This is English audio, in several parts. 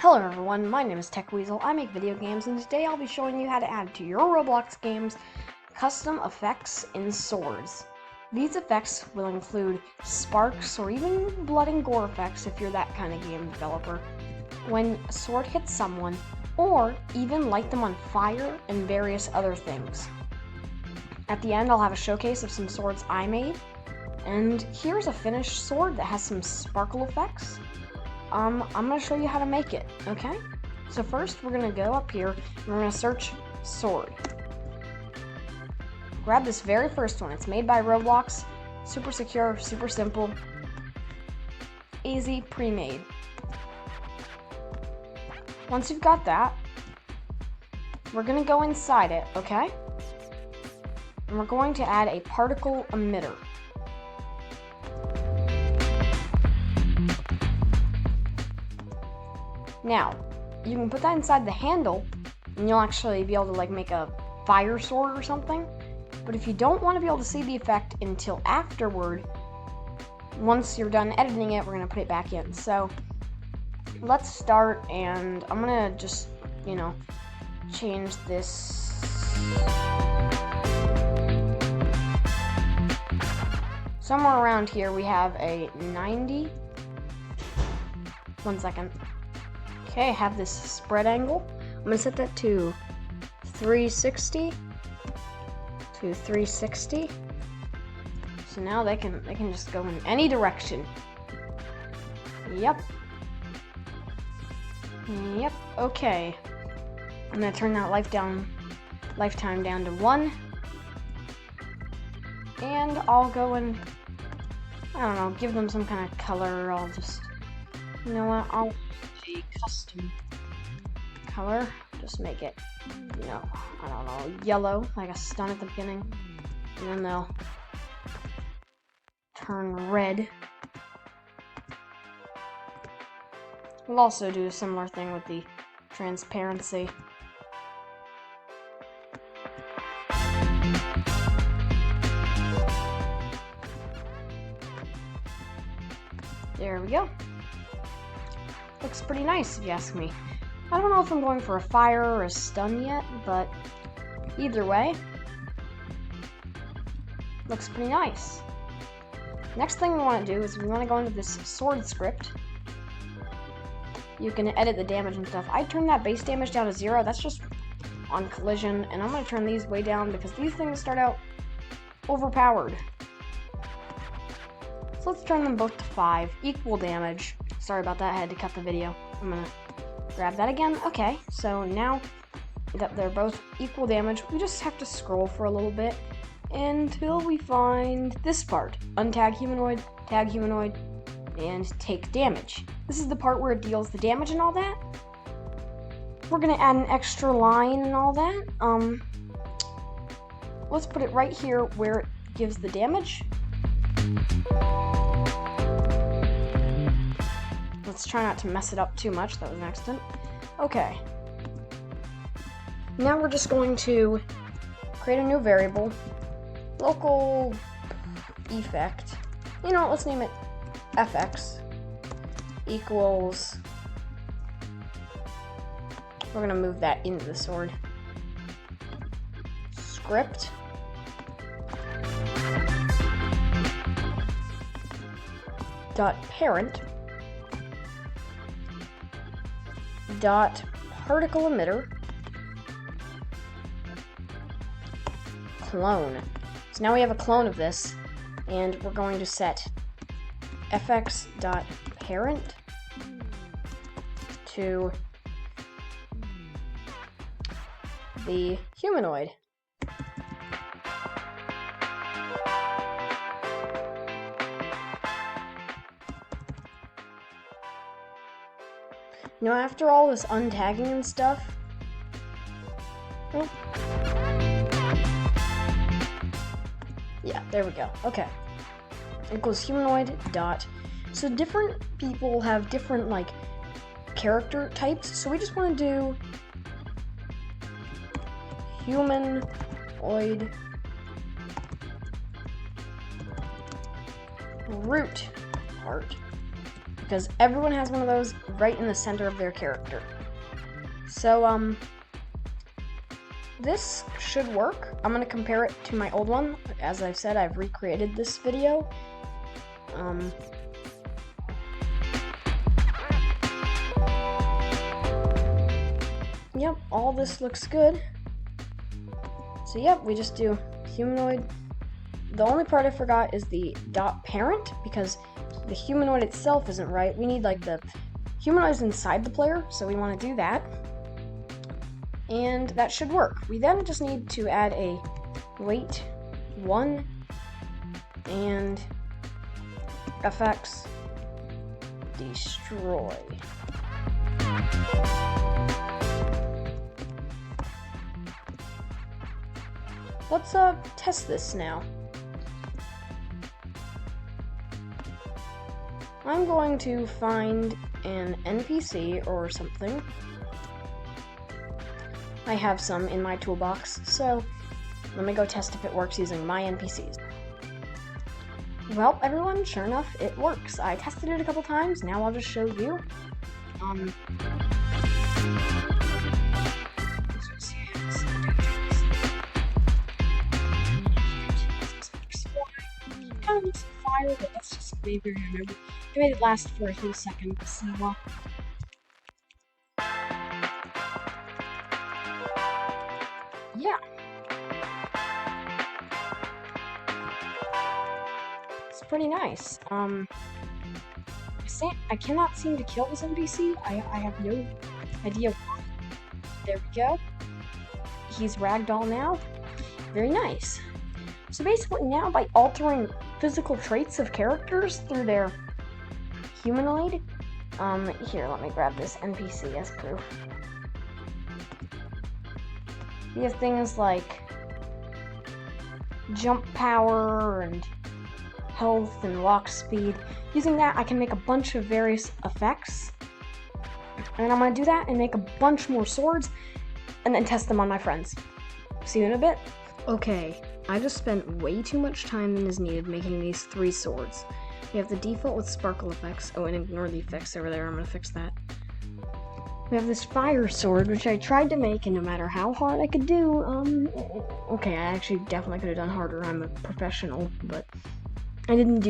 Hello everyone, my name is TechWeasel. I make video games, and today I'll be showing you how to add to your Roblox games custom effects in swords. These effects will include sparks or even blood and gore effects if you're that kind of game developer, when a sword hits someone, or even light them on fire and various other things. At the end I'll have a showcase of some swords I made, and here's a finished sword that has some sparkle effects. I'm going to show you how to make it, okay? So first, we're going to go up here, and we're going to search sword. Grab this very first one. It's made by Roblox. Super secure, super simple. Easy, pre-made. Once you've got that, we're going to go inside it, okay? And we're going to add a particle emitter. Now, you can put that inside the handle, and you'll actually be able to make a fire sword or something. But if you don't want to be able to see the effect until afterward, once you're done editing it, we're going to put it back in. So, let's start, and I'm going to just, change this. Somewhere around here, we have a 90. 1 second. Okay, I have this spread angle. I'm going to set that to 360 to 360. So now they can just go in any direction. Yep. Okay. I'm going to turn that lifetime down to 1. And I'll go and give them some kind of color. I'll just I'll a custom color. Just make it, yellow, like a stun at the beginning. And then they'll turn red. We'll also do a similar thing with the transparency. There we go. Looks pretty nice, if you ask me. I don't know if I'm going for a fire or a stun yet, but either way, looks pretty nice. Next thing we want to do is we want to go into this sword script. You can edit the damage and stuff. I turned that base damage down to 0. That's just on collision, and I'm going to turn these way down because these things start out overpowered. So let's turn them both to 5. Equal damage. Sorry about that, I had to cut the video. I'm gonna grab that again. Okay, so now that they're both equal damage, we just have to scroll for a little bit until we find this part. Untag humanoid, tag humanoid, and take damage. This is the part where it deals the damage and all that. We're gonna add an extra line and all that. Let's put it right here where it gives the damage. Let's try not to mess it up too much. That was an accident. Okay. Now we're just going to create a new variable. Local effect. Let's name it fx equals. We're going to move that into the sword. Script. .parent. Particle emitter clone. So now we have a clone of this, and we're going to set fx.parent to the humanoid. After all this untagging and stuff, yeah, there we go. Okay. Equals humanoid dot. So different people have different, character types, so we just want to do humanoid root part. because everyone has one of those right in the center of their character. So, this should work. I'm going to compare it to my old one. As I've said, I've recreated this video. Yep, all this looks good. So yep, we just do humanoid. The only part I forgot is the dot parent, because the humanoid itself isn't right. We need like the humanoids inside the player, so we want to do that. And that should work. We then just need to add a weight 1 and effects destroy. Let's test this now. I'm going to find an NPC or something. I have some in my toolbox, so let me go test if it works using my NPCs. Well, everyone, sure enough, it works. I tested it a couple times, now I'll just show you. Kind of looks fire, but that's just maybe remember. I made it last for a whole second. So, yeah. It's pretty nice. I cannot seem to kill this NPC. I have no idea why. There we go. He's ragdoll now. Very nice. So basically now by altering physical traits of characters through their humanoid, here, let me grab this NPC as proof. We have things like jump power and health and walk speed. Using that, I can make a bunch of various effects. And I'm going to do that and make a bunch more swords and then test them on my friends. See you in a bit. Okay, I just spent way too much time than is needed making these 3 swords. We have the default with sparkle effects. Oh, and ignore the effects over there. I'm going to fix that. We have this fire sword, which I tried to make, and no matter how hard I could do, okay, I actually definitely could have done harder. I'm a professional, but I didn't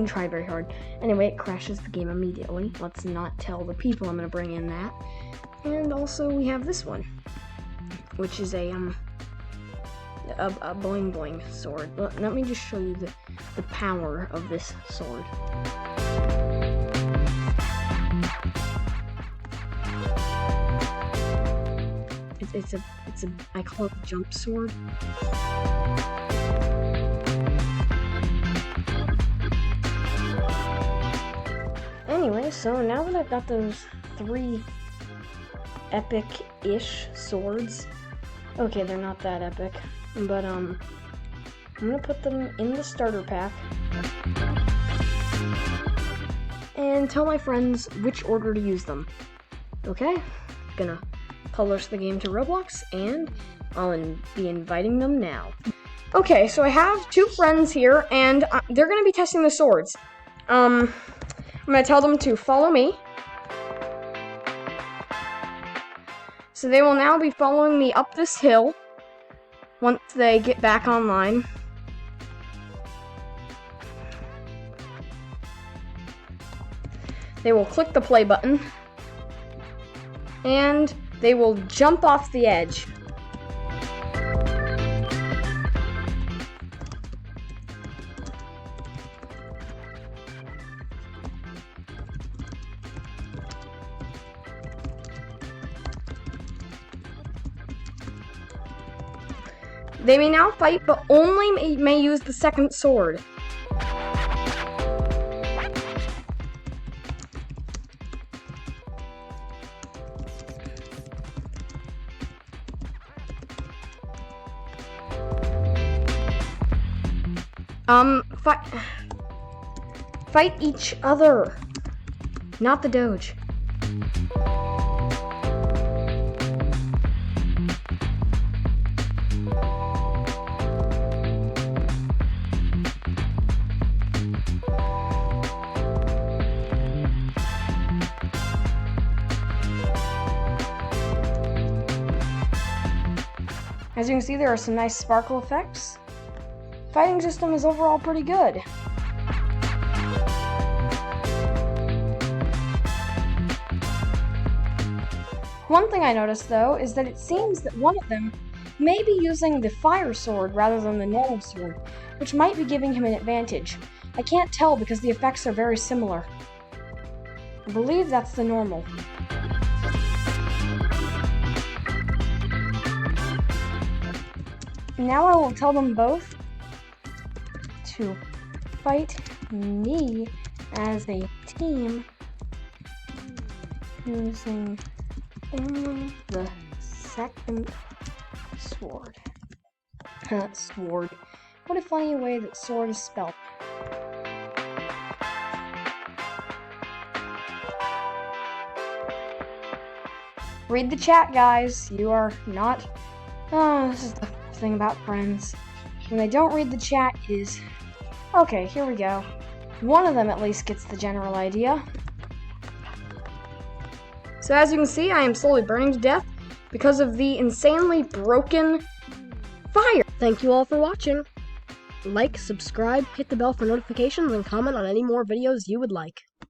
try very hard. Anyway, it crashes the game immediately. Let's not tell the people I'm going to bring in that. And also, we have this one, which is a boing boing sword. Let me just show you the power of this sword. It's a I call it the jump sword. Anyway, so now that I've got those 3 epic-ish swords, okay, they're not that epic, but I'm gonna put them in the starter pack and tell my friends which order to use them. Okay, gonna publish the game to Roblox and I'll be inviting them now. Okay, so I have 2 friends here and they're gonna be testing the swords. I'm gonna tell them to follow me. So they will now be following me up this hill once they get back online. They will click the play button and they will jump off the edge. They may now fight, but only may use the second sword. Fight each other, not the Doge. As you can see, there are some nice sparkle effects. Fighting system is overall pretty good. One thing I noticed though is that it seems that one of them may be using the fire sword rather than the normal sword, which might be giving him an advantage. I can't tell because the effects are very similar. I believe that's the normal. Now I will tell them both to fight me as a team using only the second sword. Sword. What a funny way that sword is spelled. Read the chat, guys. You are not... this is the thing about friends. When they don't read the chat, it is... Okay, here we go. One of them at least gets the general idea. So as you can see, I am slowly burning to death because of the insanely broken fire. Thank you all for watching. Like, subscribe, hit the bell for notifications, and comment on any more videos you would like.